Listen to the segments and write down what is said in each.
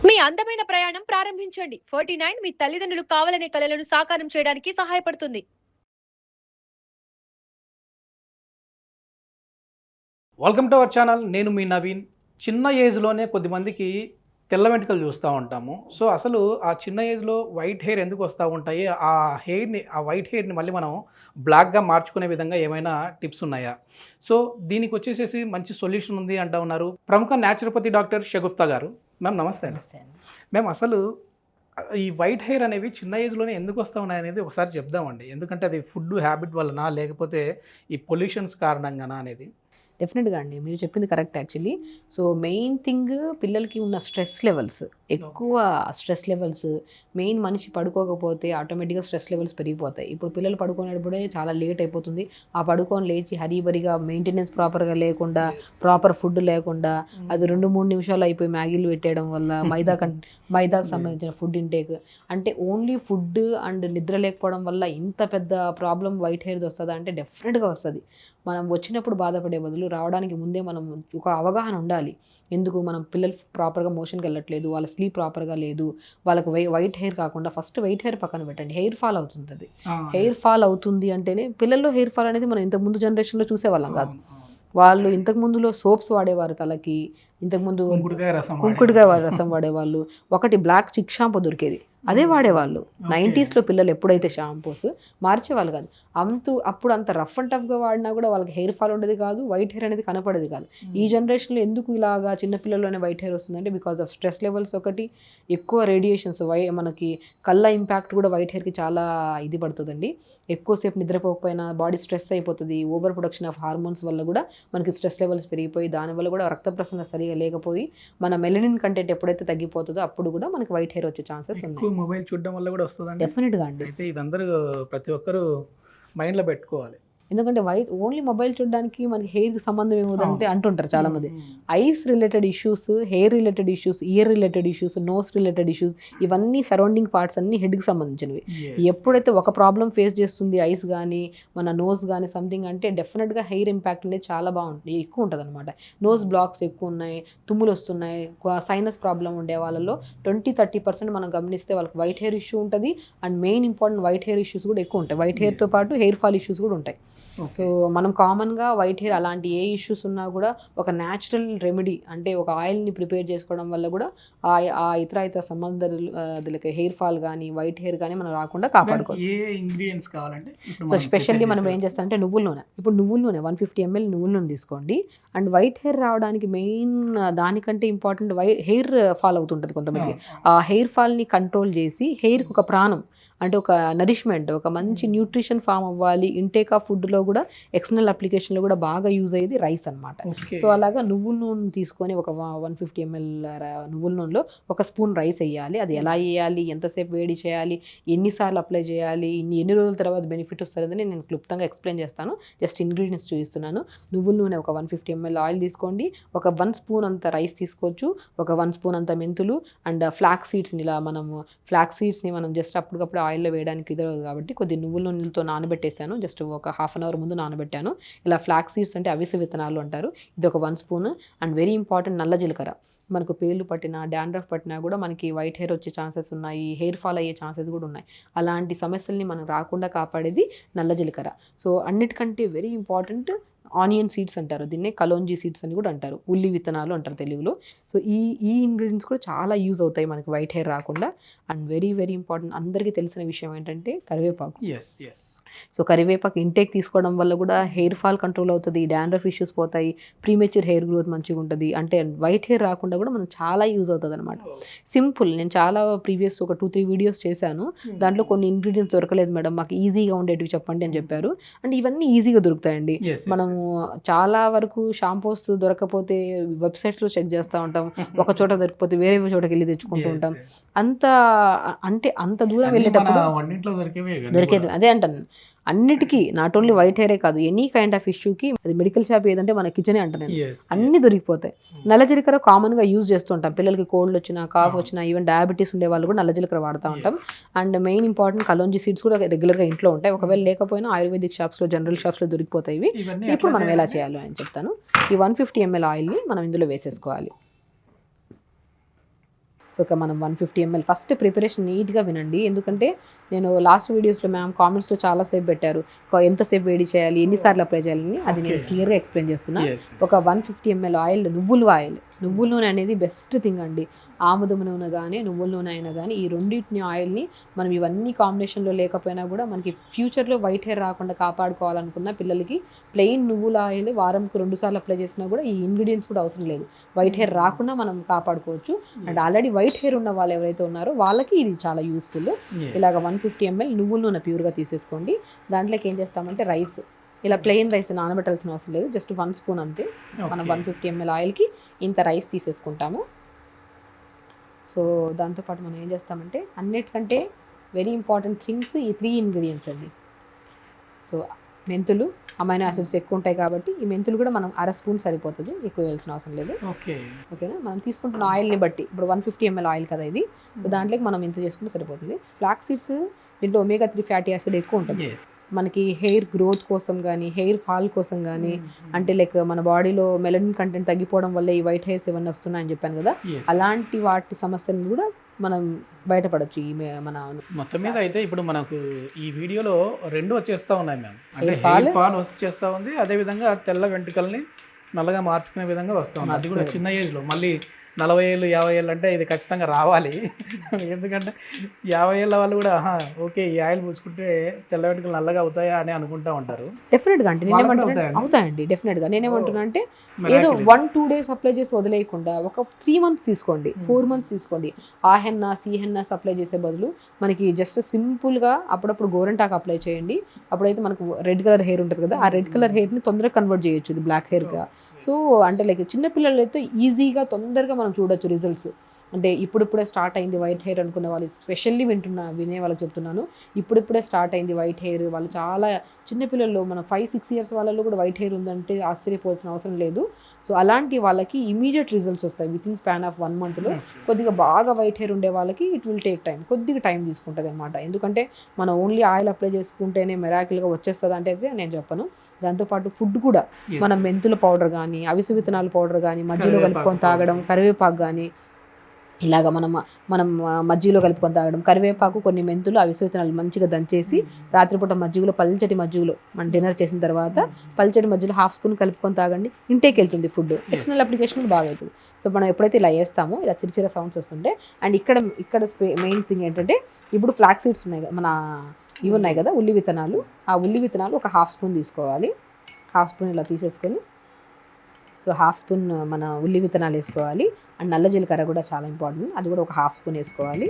మీ అందమైన ప్రయాణం ప్రారంభించండి. 49 మీ తల్లిదండ్రులు కావాలనే కలలను సాకారం చేయడానికి సహాయపడుతుంది. Welcome to our channel. నేను మీ నవీన్. చిన్న ఏజ్లోనే కొద్దిమందికి తెల్ల వెంట్రుకలు చూస్తూ ఉంటాము. సో అసలు ఆ చిన్న ఏజ్లో వైట్ హెయిర్ ఎందుకు వస్తూ ఉంటాయి? ఆ వైట్ హెయిర్ని మళ్ళీ మనం బ్లాక్గా మార్చుకునే విధంగా ఏమైనా టిప్స్ ఉన్నాయా? సో దీనికి వచ్చేసేసి మంచి సొల్యూషన్ ఉంది అంటూ ఉన్నారు ప్రముఖ న్యాచురోపతి డాక్టర్ షగుప్తా గారు. మ్యామ్ నమస్తే అండి. మ్యామ్ అసలు ఈ వైట్ హెయిర్ అనేవి చిన్న ఏజ్లోనే ఎందుకు వస్తూ ఉన్నాయి అనేది ఒకసారి చెప్దామండి. ఎందుకంటే అది ఫుడ్ హ్యాబిట్ వలన, లేకపోతే ఈ పొల్యూషన్స్ కారణంగానా అనేది? డెఫినెట్గా అండి, మీరు చెప్పింది correct actually. So main thing, పిల్లలకి ఉన్న స్ట్రెస్ లెవెల్స్, ఎక్కువ స్ట్రెస్ లెవెల్స్. మెయిన్ మనిషి పడుకోకపోతే ఆటోమేటిక్గా స్ట్రెస్ లెవెల్స్ పెరిగిపోతాయి. ఇప్పుడు పిల్లలు పడుకునేటప్పుడే చాలా లేట్ అయిపోతుంది. ఆ పడుకొని లేచి హరీబరిగా మెయింటెనెన్స్ ప్రాపర్గా లేకుండా, ప్రాపర్ ఫుడ్ లేకుండా, అది 2-3 నిమిషాలు అయిపోయి మ్యాగీలు పెట్టేయడం వల్ల మైదాకు సంబంధించిన ఫుడ్ ఇంటేక్, అంటే ఓన్లీ ఫుడ్ అండ్ నిద్ర లేకపోవడం వల్ల ఇంత పెద్ద ప్రాబ్లం వైట్ హెయిర్ది వస్తుందా అంటే డెఫినెట్గా వస్తుంది. మనం వచ్చినప్పుడు బాధపడే బదులు రావడానికి ముందే మనం ఒక అవగాహన ఉండాలి. ఎందుకు మనం పిల్లలు ప్రాపర్గా మోషన్కి వెళ్ళట్లేదు, వాళ్ళ స్లీప్ ప్రాపర్గా లేదు, వాళ్ళకి వైట్ హెయిర్ కాకుండా ఫస్ట్ వైట్ హెయిర్ పక్కన పెట్టండి, హెయిర్ ఫాల్ అవుతుంది. హెయిర్ ఫాల్ అవుతుంది అంటేనే, పిల్లల్లో హెయిర్ ఫాల్ అనేది మనం ఇంతకుముందు జనరేషన్లో చూసేవాళ్ళం కాదు. వాళ్ళు ఇంతకు ముందులో సోప్స్ వాడేవారు తలకి, ఇంతకుముందు కుంకుడుకాయ రసం వాడేవాళ్ళు. ఒకటి బ్లాక్ చిక్ షాంపూ దొరికేది, అదే వాడేవాళ్ళు. 90sలో పిల్లలు ఎప్పుడైతే షాంపూస్ మార్చేవాళ్ళు కాదు. అప్పుడు అంత రఫ్ అండ్ టఫ్గా వాడినా కూడా వాళ్ళకి హెయిర్ ఫాల్ ఉండేది కాదు, వైట్ హెయిర్ అనేది కనపడేది కాదు. ఈ జనరేషన్లో ఎందుకు ఇలాగా చిన్నపిల్లల్లోనే వైట్ హెయిర్ వస్తుందంటే బికాస్ ఆఫ్ స్ట్రెస్ లెవెల్స్ ఒకటి, ఎక్కువ రేడియేషన్స్, మనకి కళ్ళ ఇంపాక్ట్ కూడా వైట్ హెయిర్కి చాలా ఇది పడుతుందండి. ఎక్కువసేపు నిద్రపోకపోయినా బాడీ స్ట్రెస్ అయిపోతుంది. ఓవర్ ప్రొడక్షన్ ఆఫ్ హార్మోన్స్ వల్ల కూడా మనకి స్ట్రెస్ లెవెల్స్ పెరిగిపోయి, దానివల్ల కూడా రక్త ప్రసరణ సరిగా లేకపోయి మన మెలనిన్ కంటెంట్ ఎప్పుడైతే తగ్గిపోతుందో అప్పుడు కూడా మనకి వైట్ హెయిర్ వచ్చే ఛాన్సెస్ ఉన్నాయి. మొబైల్ చూడడం వల్ల కూడా వస్తుందండి? డెఫినెట్గా అండి. అయితే ఇదందరూ ప్రతి ఒక్కరూ మైండ్లో పెట్టుకోవాలి. ఎందుకంటే ఓన్లీ మొబైల్ చూడడానికి మనకి హెయిర్కి సంబంధం ఏముందంటే అంటుంటారు చాలామంది. Eyes related issues, hair related issues, ear related issues, nose related issues, ఇవన్నీ సరౌండింగ్ పార్ట్స్ అన్ని హెడ్కి సంబంధించినవి. ఎప్పుడైతే ఒక ప్రాబ్లం ఫేస్ చేస్తుంది ఐస్ కానీ మన నోస్ కానీ సంథింగ్ అంటే డెఫినెట్గా హెయిర్ ఇంపాక్ట్ అనేది చాలా బాగుంటుంది, ఎక్కువ ఉంటుంది అనమాట. నోస్ బ్లాక్స్ ఎక్కువ ఉన్నాయి, తుమ్ములు వస్తున్నాయి, సైనస్ ప్రాబ్లం ఉండే వాళ్ళలో 20-30% మనం గమనిస్తే వాళ్ళకి వైట్ హెయిర్ ఇష్యూ ఉంటుంది. And main important white hair issues కూడా ఎక్కువ ఉంటాయి. వైట్ హెయిర్తో పాటు హెయిర్ ఫాల్ ఇష్యూస్ కూడా ఉంటాయి. సో మనం కామన్గా వైట్ హెయిర్ అలాంటి ఏ ఇష్యూస్ ఉన్నా కూడా ఒక న్యాచురల్ రెమెడీ, అంటే ఒక ఆయిల్ని ప్రిపేర్ చేసుకోవడం వల్ల కూడా ఆ ఇతర సంబంధాలు హెయిర్ ఫాల్ కానీ వైట్ హెయిర్ కానీ మనం రాకుండా కాపాడుకోవాలి. సో స్పెషల్లీ మనం ఏం చేస్తామంటే నువ్వుల నూనె. ఇప్పుడు నువ్వుల నూనె 150 ml నువ్వుల నూనె తీసుకోండి. అండ్ వైట్ హెయిర్ రావడానికి మెయిన్ దానికంటే ఇంపార్టెంట్ హెయిర్ ఫాల్ అవుతుంటుంది కొంతమంది. ఆ హెయిర్ ఫాల్ని కంట్రోల్ చేసి హెయిర్కి ఒక ప్రాణం, అంటే ఒక నరిష్మెంట్, ఒక మంచి న్యూట్రిషన్ ఫామ్ అవ్వాలి. ఇంటేక్ ఆఫ్ ఫుడ్లో కూడా, ఎక్స్టర్నల్ అప్లికేషన్లో కూడా బాగా యూజ్ అయ్యేది రైస్ అనమాట. సో అలాగా నువ్వుల నూనె తీసుకొని ఒక 150 ml నువ్వుల నూనెలో 1 స్పూన్ రైస్ వేయాలి. అది ఎలా వేయాలి, ఎంతసేపు వేడి చేయాలి, ఎన్నిసార్లు అప్లై చేయాలి, ఎన్ని రోజుల తర్వాత బెనిఫిట్ వస్తుందని నేను క్లుప్తంగా ఎక్స్ప్లెయిన్ చేస్తాను. జస్ట్ ఇంగ్రీడియంట్స్ చూపిస్తున్నాను. నువ్వుల నూనె ఒక 150 ml ఆయిల్ తీసుకోండి. ఒక 1 స్పూన్ అంత రైస్ తీసుకోవచ్చు, ఒక 1 స్పూన్ అంత మెంతులు అండ్ ఫ్లాక్స్ సీడ్స్ని, ఇలా ఫ్లాక్స్ సీడ్స్ని మనం జస్ట్ అప్పటికప్పుడు ఆయిల్లో వేయడానికి కుదరదు కాబట్టి కొద్ది నువ్వుల నూనెలతో నానబెట్టేశాను. జస్ట్ ఒక 1/2 అవర్ ముందు నానబెట్టాను. ఇలా ఫ్లాక్స్ సీడ్స్ అంటే అవిసె విత్తనాలు అంటారు. ఇది ఒక 1 స్పూన్. అండ్ వెరీ ఇంపార్టెంట్ నల్ల జీలకర్ర. మనకు పేర్లు పట్టినా, డాండ్రఫ్ పట్టినా కూడా మనకి వైట్ హెయిర్ వచ్చే ఛాన్సెస్ ఉన్నాయి, హెయిర్ ఫాల్ అయ్యే ఛాన్సెస్ కూడా ఉన్నాయి. అలాంటి సమస్యల్ని మనం రాకుండా కాపాడేది నల్ల జీలకర్ర. సో అన్నిటికంటే వెరీ ఇంపార్టెంట్ ఆనియన్ సీడ్స్ అంటారు, దీన్నే కలోంజీ సీడ్స్ అని కూడా అంటారు, ఉల్లి విత్తనాలు అంటారు తెలుగులో. సో ఈ ఇంగ్రీడియంట్స్ కూడా చాలా యూజ్ అవుతాయి మనకి వైట్ హెయిర్ రాకుండా. అండ్ వెరీ వెరీ ఇంపార్టెంట్, అందరికీ తెలిసిన విషయం ఏంటంటే కరివేపాకు. సో కరివేపాకు ఇంటేక్ తీసుకోవడం వల్ల కూడా హెయిర్ ఫాల్ కంట్రోల్ అవుతుంది, డాండ్రఫ్ ఇష్యూస్ పోతాయి, ప్రీమెచ్యూర్ హెయిర్ గ్రోత్ మంచిగా ఉంటుంది. అంటే వైట్ హెయిర్ రాకుండా కూడా మనం చాలా యూజ్ అవుతుంది అనమాట. సింపుల్. నేను చాలా ప్రీవియస్ ఒక 2-3 వీడియోస్ చేశాను. దాంట్లో కొన్ని ఇంగ్రీడియంట్స్ దొరకలేదు మేడం, మాకు ఈజీగా ఉండేటివి చెప్పండి అని చెప్పారు. అంటే ఇవన్నీ ఈజీగా దొరుకుతాయండి. మనము చాలా వరకు షాంపూస్ దొరకపోతే వెబ్సైట్స్లో చెక్ చేస్తూ ఉంటాం, ఒక చోట దొరికిపోతే వేరే చోటకి వెళ్ళి తెచ్చుకుంటూ ఉంటాం. అంత దూరం వెళ్ళేటప్పుడు దొరికేది. అదే అంటాను, అన్నిటికీ, నాట్ ఓన్లీ వైట్ హెయిరే కాదు, ఎనీ కైండ్ ఆఫ్ ఇష్యూకి అది మెడికల్ షాప్ ఏదంటే మన కిచెనే అంటాను నేను. అన్ని దొరికిపోతాయి. నల్ల జీలకర్ర కామన్గా యూజ్ చేస్తూ ఉంటాం, పిల్లలకి కోల్డ్ వచ్చినా, కాఫ్ వచ్చినా, ఈవెన్ డయాబెటీస్ ఉండే వాళ్ళు కూడా నల్ల జీలకర్ర వాడుతూ ఉంటాం. And main important kalonji seeds కూడా రెగ్యులర్గా ఇంట్లో ఉంటాయి. ఒకవేళ లేకపోయినా ఆయుర్వేదిక్ షాప్స్లో, జనరల్ షాప్స్లో దొరికిపోతాయి ఇవి. ఇప్పుడు మనం ఎలా చేయాలో అని చెప్తాను. ఈ 150 ml ఆయిల్ని మనం ఇందులో వేసేసుకోవాలి. సో ఒక మనం 150 ml ఫస్ట్ ప్రిపరేషన్ నీట్గా వినండి. ఎందుకంటే నేను లాస్ట్ వీడియోస్లో మ్యామ్ కామెంట్స్లో చాలాసేపు పెట్టారు ఎంతసేపు వేడి చేయాలి, ఎన్నిసార్లు అప్లై చేయాలని. అది నేను క్లియర్గా ఎక్స్ప్లెయిన్ చేస్తున్నా. ఒక 150 ml ఆయిల్, నువ్వుల నూనె అనేది బెస్ట్ థింగ్ అండి. ఆముదం నూనె కానీ నువ్వుల నూనె అయినా కానీ ఈ రెండింటిని ఆయిల్ని మనం ఇవన్నీ కాంబినేషన్లో లేకపోయినా కూడా మనకి ఫ్యూచర్లో వైట్ హెయిర్ రాకుండా కాపాడుకోవాలనుకున్న పిల్లలకి ప్లెయిన్ నువ్వుల ఆయిల్ వారంకు 2 సార్లు అప్లై చేసినా కూడా ఈ ఇంగ్రీడియంట్స్ కూడా అవసరం లేదు. వైట్ హెయిర్ రాకుండా మనం కాపాడుకోవచ్చు. అండ్ ఆల్రెడీ వైట్ హెయిర్ ఉన్న వాళ్ళు ఎవరైతే ఉన్నారో వాళ్ళకి ఇది చాలా యూస్ఫుల్. ఇలాగ 150 ml నువ్వుల నూనె ప్యూర్గా తీసేసుకోండి. దాంట్లోకి ఏం చేస్తామంటే రైస్, ఇలా ప్లెయిన్ రైస్ నానబెట్టాల్సిన అవసరం లేదు, జస్ట్ 1 స్పూన్ అంతే. మనం 150 ml ఆయిల్కి ఇంత రైస్ తీసేసుకుంటాము. సో దాంతోపాటు మనం ఏం చేస్తామంటే అన్నిటికంటే వెరీ ఇంపార్టెంట్ థింగ్స్ ఈ 3 ఇంగ్రీడియంట్స్ అండి. సో మెంతులు, అమైనో యాసిడ్స్ ఎక్కువ ఉంటాయి కాబట్టి ఈ మెంతులు కూడా మనం 1/2 స్పూన్ సరిపోతుంది, ఎక్కువ వేయాల్సిన అవసరం లేదు. ఓకేనా? మనం తీసుకుంటున్న ఆయిల్ని బట్టి ఇప్పుడు 150 ml ఆయిల్ కదా ఇది, దాంట్లోకి మనం ఇంత చేసుకుంటే సరిపోతుంది. ఫ్లాక్స్ సీడ్స్ దీంట్లో omega-3 ఫ్యాటీ యాసిడ్ ఎక్కువ ఉంటుంది. మనకి హెయిర్ గ్రోత్ కోసం కానీ హెయిర్ ఫాల్ కోసం కానీ, అంటే లైక్ మన బాడీలో మెలనిన్ కంటెంట్ తగ్గిపోవడం వల్ల ఈ వైట్ హెయిర్స్ ఇవన్నీ వస్తున్నాయని చెప్పాను కదా, అలాంటి వాటి సమస్యలను కూడా మనం బయటపడచ్చు ఈ మన మొత్తం మీద. అయితే ఇప్పుడు మనకు ఈ వీడియోలో 2 వచ్చేస్తూ ఉన్నాయి మ్యామ్. అంటే హెయిర్ ఫాల్ వచ్చేస్తూ ఉంది, అదేవిధంగా తెల్ల వెంట్రుకల్ని నల్లగా మార్చుకునే విధంగా వస్తూ ఉంది. అది కూడా చిన్న ఏజ్లో. మళ్ళీ 40 ఏళ్ళు 50 ఏళ్ళు అంటే ఇది ఖచ్చితంగా రావాలి. ఎందుకంటే 50 ఏళ్ళ వాళ్ళు కూడా ఓకే ఈ ఆయిల్ పూసుకుంటే తెల్ల వెంట్రుకలు నల్లగా అవుతాయా అని అనుకుంటూ ఉంటారు. డెఫినెట్గా అంటే అవుతాయండి. డెఫినెట్గా నేనేమంటున్నా అంటే ఏదో 1-2 డేస్ అప్లై చేసి వదిలేయకుండా ఒక 3 months తీసుకోండి, 4 months తీసుకోండి. ఆ హెన్నా అప్లై చేసే బదులు మనకి జస్ట్ సింపుల్గా అప్పుడప్పుడు గోరంటాకు అప్లై చేయండి. అప్పుడైతే మనకు రెడ్ కలర్ హెయిర్ ఉంటుంది కదా, ఆ రెడ్ కలర్ హెయిర్ని తొందరగా కన్వర్ట్ చేయొచ్చు ఇది బ్లాక్ హెయిర్గా. సో అంటే లైక్ చిన్నపిల్లలు అయితే ఈజీగా తొందరగా మనం చూడొచ్చు రిజల్ట్స్. అంటే ఇప్పుడిప్పుడే స్టార్ట్ అయింది వైట్ హెయిర్ అనుకునే వాళ్ళు, స్పెషల్లీ వినే వాళ్ళకి చెప్తున్నాను, ఇప్పుడిప్పుడే స్టార్ట్ అయింది వైట్ హెయిర్ వాళ్ళు, చాలా చిన్నపిల్లల్లో మన 5-6 years వాళ్ళలో కూడా వైట్ హెయిర్ ఉందంటే ఆశ్చర్యపోవాల్సిన అవసరం లేదు. సో అలాంటి వాళ్ళకి ఇమీడియట్ రిజల్ట్స్ వస్తాయి వితిన్ స్పాన్ ఆఫ్ 1 monthలో. కొద్దిగా బాగా వైట్ హెయిర్ ఉండే వాళ్ళకి ఇట్ విల్ టేక్ టైం, కొద్దిగా టైం తీసుకుంటుంది అనమాట. ఎందుకంటే మనం ఓన్లీ ఆయిల్ అప్లై చేసుకుంటేనే మెరాకిల్గా వచ్చేస్తుంది అంటే అయితే నేను చెప్పను. దాంతోపాటు ఫుడ్ కూడా మనం మెంతుల పౌడర్ కానీ అవిసె విత్తనాల పౌడర్ కానీ మధ్యలో కలుపుకొని తాగడం, కరివేపాకు కానీ ఇలాగ మనం మజ్జిగలో కలుపుకొని తాగడం, కరివేపాకు కొన్ని మెంతులు అవిసె విత్తనాలు మంచిగా దంచేసి రాత్రిపూట పల్చటి మజ్జిగలో మనం డిన్నర్ చేసిన తర్వాత పల్చటి మజ్జిగలో 1/2 స్పూన్ కలుపుకొని తాగండి. ఇంటేకి వెళ్తుంది ఫుడ్, ఎక్స్టర్నల్ అప్లికేషన్ బాగా అవుతుంది. సో మనం ఎప్పుడైతే ఇలా వేస్తామో ఇలా చిన్న సౌండ్స్ వస్తుంటే, అండ్ ఇక్కడ మెయిన్ థింగ్ ఏంటంటే ఇప్పుడు ఫ్లాక్స్ సీడ్స్ ఉన్నాయి కదా, ఇవి ఉన్నాయి కదా ఉల్లి విత్తనాలు, ఆ ఉల్లి విత్తనాలు ఒక 1/2 స్పూన్ తీసుకోవాలి. 1/2 స్పూన్ ఇలా తీసేసుకొని, సో 1/2 స్పూన్ మన ఉల్లి విత్తనాలు వేసుకోవాలి. అండ్ నల్ల జీలకర్ర కూడా చాలా ఇంపార్టెంట్, అది కూడా ఒక 1/2 స్పూన్ వేసుకోవాలి.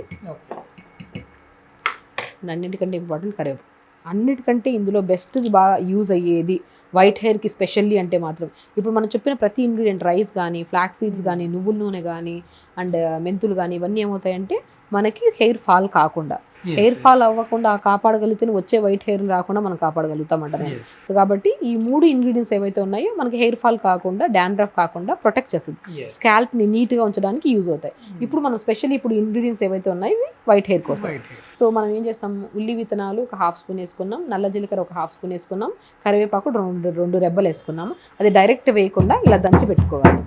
అన్నిటికంటే ఇంపార్టెంట్ కరివేపాకు. అన్నిటికంటే ఇందులో బెస్ట్ బాగా యూజ్ అయ్యేది వైట్ హెయిర్కి స్పెషల్లీ అంటే మాత్రం ఇప్పుడు మనం చెప్పిన ప్రతి ఇంగ్రీడియంట్ రైస్ కానీ ఫ్లాక్స్ సీడ్స్ కానీ నువ్వుల నూనె కానీ అండ్ మెంతులు కానీ ఇవన్నీ ఏమవుతాయంటే మనకి హెయిర్ ఫాల్ కాకుండా, హెయిర్ ఫాల్ అవ్వకుండా కాపాడగలిగితే వచ్చే వైట్ హెయిర్ రాకుండా మనం కాపాడగలుగుతామంట. సో కాబట్టి ఈ 3 ఇంగ్రీడియంట్స్ ఏవైతే ఉన్నాయో మనకి హెయిర్ ఫాల్ కాకుండా, డాండ్రఫ్ కాకుండా ప్రొటెక్ట్ చేస్తుంది, స్కాల్ప్ని నీట్గా ఉంచడానికి యూజ్ అవుతాయి. ఇప్పుడు మనం స్పెషల్లీ ఇప్పుడు ఇంగ్రీడియంట్స్ ఏవైతే ఉన్నాయో వైట్ హెయిర్ కోసం. సో మనం ఏం చేస్తాం, ఉల్లి విత్తనాలు ఒక 1/2 స్పూన్ వేసుకున్నాం, నల్ల జీలకర్ర ఒక 1/2 స్పూన్ వేసుకున్నాం, కరివేపాకు 2 రెబ్బలు వేసుకున్నాము. అది డైరెక్ట్ వేయకుండా ఇలా దంచి పెట్టుకోవాలి.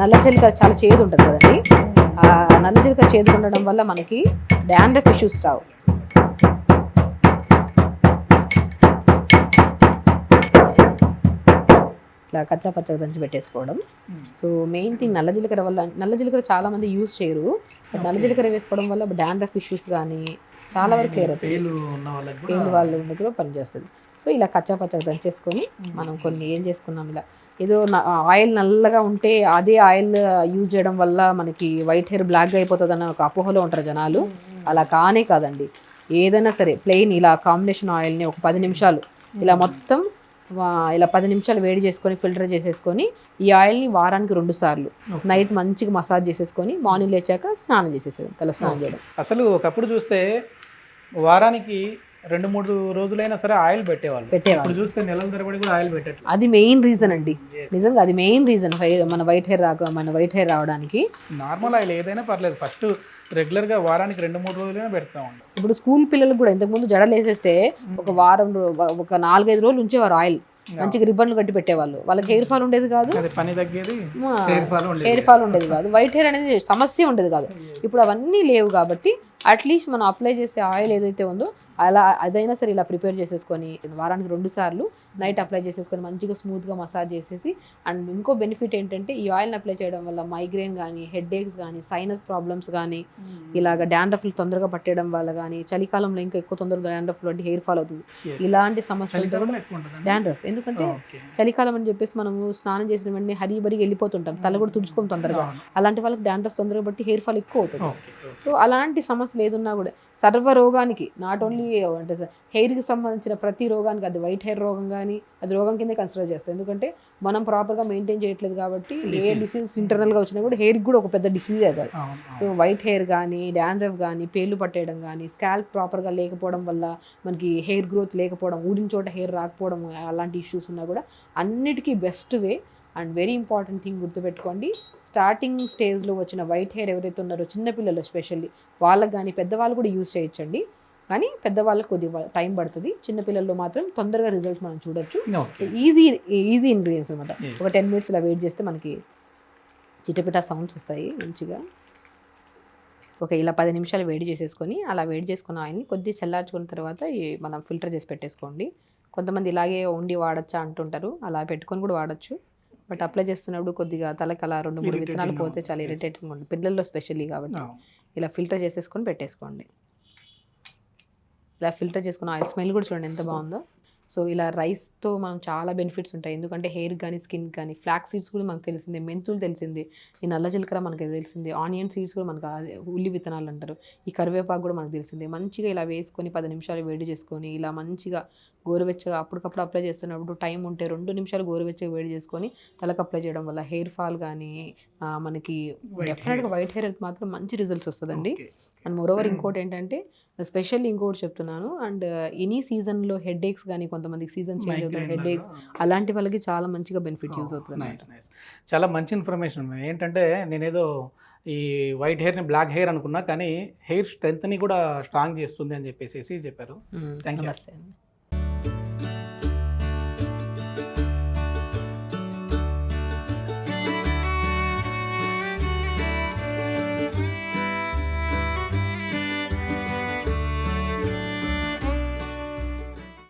నల్ల జీలకర్ర చాలా చేదు ఉంటుంది కదండి, ఆ నల్ల జీలకర్ర చేదు ఉండడం వల్ల మనకి డాండ్రఫ్ ఇష్యూస్ రావు. ఇట్లా కచ్చా పచ్చగా దంచి పెట్టేసుకోవడం. సో మెయిన్ థింగ్ నల్ల జీలకర్ర చాలా మంది యూజ్ చేయరు, బట్ నల్ల జీలకర్ర వేసుకోవడం వల్ల డాండ్రఫ్ ఇష్యూస్ కానీ చాలా వరకు క్లియర్ అవుతుంది, పేలు వాళ్ళు ఉన్నప్పుడు పనిచేస్తుంది. సో ఇలా కచ్చా పచ్చగా దంచేసుకొని మనం కొన్ని ఏం చేసుకున్నాం, ఇలా ఏదో ఆయిల్ నల్లగా ఉంటే అదే ఆయిల్ యూజ్ చేయడం వల్ల మనకి వైట్ హెయిర్ బ్లాక్గా అయిపోతుంది అన్న ఒక అపోహలో ఉంటారు జనాలు. అలా కానే కాదండి. ఏదైనా సరే ప్లెయిన్ ఇలా కాంబినేషన్ ఆయిల్ని ఒక 10 నిమిషాలు ఇలా మొత్తం ఇలా 10 నిమిషాలు వేడి చేసుకొని ఫిల్టర్ చేసేసుకొని ఈ ఆయిల్ని వారానికి 2 సార్లు నైట్ మంచిగా మసాజ్ చేసేసుకొని మార్నింగ్ లేచాక స్నానం చేసేసేది, తల స్నానం చేయడం. అసలు ఒకప్పుడు చూస్తే వారానికి 2-3 రోజులైనా సరే ఆయిల్ పెట్టేవాళ్ళు. ఇప్పుడు చూస్తే నెలల తరబడి కూడా ఆయిల్ పెట్టట్లేదు. అది మెయిన్ రీజన్ అండి, నిజంగా అది మెయిన్ రీజన్ మన వైట్ హెయిర్ రావడానికి. నార్మల్ ఆయిల్ ఏదైనా పర్లేదు, ఫస్ట్ రెగ్యులర్గా వారానికి 2-3 రోజులైనా పెడతా ఉంటాం. ఇప్పుడు స్కూల్ పిల్లలకు కూడా ఇంతకుముందు జడలు వేసేస్తే ఒక వారం ఒక 4-5 రోజులు ఉంచేవారు ఆయిల్, మంచిగా రిబ్బన్లు కట్టి పెట్టేవాళ్ళు, వాళ్ళకి హెయిర్ ఫాల్ ఉండేది కాదు, అది పని తగ్గేది, హెయిర్ ఫాల్ ఉండేది కాదు, వైట్ హెయిర్ అనేది సమస్య ఉండేది కాదు. ఇప్పుడు అవన్నీ లేవు కాబట్టి అట్లీస్ట్ మనం అప్లై చేసే ఆయిల్ ఏదైతే ఉందో అలా అదైనా సరే ఇలా ప్రిపేర్ చేసేసుకొని వారానికి 2 సార్లు నైట్ అప్లై చేసేసుకొని మంచిగా స్మూత్గా మసాజ్ చేసేసి. అండ్ ఇంకో బెనిఫిట్ ఏంటంటే ఈ ఆయిల్ని అప్లై చేయడం వల్ల మైగ్రేన్ కానీ, హెడ్ ఏక్స్ కానీ, సైనస్ ప్రాబ్లమ్స్ కానీ, ఇలాగ డాండ్రఫ్లు తొందరగా పట్టడం వల్ల కానీ, చలికాలంలో ఇంకా ఎక్కువ తొందరగా డాండ్రఫ్ వంటి హెయిర్ ఫాల్ అవుతుంది. ఇలాంటి సమస్యలతో డాండ్రఫ్, ఎందుకంటే చలికాలం అని చెప్పేసి మనము స్నానం చేసిన వెంటనే హరిబరికి వెళ్ళిపోతుంటాం, తల కూడా తుడుచుకోం తొందరగా, అలాంటి వాళ్ళకి డాండ్రఫ్ తొందరగా బట్టి హెయిర్ ఫాల్ ఎక్కువ అవుతుంది. సో అలాంటి సమస్యలు ఏదున్నా కూడా సర్వ రోగానికి, నాట్ ఓన్లీ అంటే హెయిర్కి సంబంధించిన ప్రతి రోగానికి, అది వైట్ హెయిర్ రోగం కానీ అది రోగం కిందే కన్సిడర్ చేస్తాం. ఎందుకంటే మనం ప్రాపర్గా మెయింటైన్ చేయట్లేదు కాబట్టి ఏ డిసీజ్ ఇంటర్నల్గా వచ్చినా కూడా హెయిర్కి కూడా ఒక పెద్ద డిసీజ్ అవుతుంది. సో వైట్ హెయిర్ కానీ, డాండ్రఫ్ కానీ, పేర్లు పట్టేయడం కానీ, స్కాల్ప్ ప్రాపర్గా లేకపోవడం వల్ల మనకి హెయిర్ గ్రోత్ లేకపోవడం, ఊడిన చోట హెయిర్ రాకపోవడం, అలాంటి ఇష్యూస్ ఉన్నా కూడా అన్నిటికీ best way and very important thing గుర్తుపెట్టుకోండి, స్టార్టింగ్ స్టేజ్లో వచ్చిన వైట్ హెయిర్ ఎవరైతే ఉన్నారో చిన్నపిల్లలు ఎస్పెషల్లీ వాళ్ళకి కానీ, పెద్దవాళ్ళు కూడా యూజ్ చేయొచ్చండి. కానీ పెద్దవాళ్ళకి కొద్దిగా టైం పడుతుంది, చిన్నపిల్లల్లో మాత్రం తొందరగా రిజల్ట్స్ మనం చూడొచ్చు. ఈజీ ఇంగ్రీడియంట్స్ అనమాట. ఒక 10 minutes ఇలా వెయిట్ చేస్తే మనకి చిటపిటా సౌండ్స్ వస్తాయి మంచిగా. ఓకే, ఇలా 10 నిమిషాలు వేడి చేసేసుకొని, అలా వేడి చేసుకున్న ఆయిల్ని కొద్దిగా చల్లార్చుకున్న తర్వాత మనం ఫిల్టర్ చేసి పెట్టేసుకోండి. కొంతమంది ఇలాగే వండి వాడచ్చా అంటుంటారు, అలా పెట్టుకొని కూడా వాడచ్చు. బట్ అప్లై చేస్తున్నప్పుడు కొద్దిగా తలకి అలా 2-3 విత్తనాలు పోతే చాలా ఇరిటేటింగ్ ఉంటుంది పిల్లల్లో స్పెషల్లీ, కాబట్టి ఇలా ఫిల్టర్ చేసేసుకొని పెట్టేసుకోండి. ఇలా ఫిల్టర్ చేసుకున్న ఆయిల్ స్మెల్ కూడా చూడండి ఎంత బాగుందో. సో ఇలా రైస్తో మనం చాలా బెనిఫిట్స్ ఉంటాయి, ఎందుకంటే హెయిర్ కానీ, స్కిన్ కానీ. ఫ్లాక్ సీడ్స్ కూడా మనకు తెలిసిందే, మెంతులు తెలిసింది, ఈ నల్ల జీలకర్ర మనకి తెలిసింది, ఆనియన్ సీడ్స్ కూడా మనకు ఉల్లి విత్తనాలు అంటారు, ఈ కరివేపాకు కూడా మనకు తెలిసిందే. మంచిగా ఇలా వేసుకొని 10 నిమిషాలు వేడి చేసుకొని ఇలా మంచిగా గోరువెచ్చగా అప్పటికప్పుడు అప్లై చేస్తున్నప్పుడు టైం ఉంటే 2 నిమిషాలు గోరువెచ్చగా వేడి చేసుకొని తలకు అప్లై చేయడం వల్ల హెయిర్ ఫాల్ కానీ మనకి డెఫినెట్గా వైట్ హెయిర్ మాత్రం మంచి రిజల్ట్స్ వస్తుందండి. అండ్ మోరోవర్ ఇంకోటి ఏంటంటే స్పెషల్లీ ఇంకోటి చెప్తున్నాను, అండ్ ఎనీ సీజన్లో హెడ్ ఏక్స్ కానీ, కొంతమందికి సీజన్ చేంజ్ అవుతుంది హెడ్ ఏక్స్, అలాంటి వాళ్ళకి చాలా మంచిగా బెనిఫిట్ యూజ్ అవుతుంది. చాలా మంచి ఇన్ఫర్మేషన్. ఏంటంటే నేనేదో ఈ వైట్ హెయిర్ని బ్లాక్ హెయిర్ అనుకున్నా, కానీ హెయిర్ స్ట్రెంత్ని కూడా స్ట్రాంగ్ చేస్తుంది అని చెప్పేసి చెప్పారు. Thank you.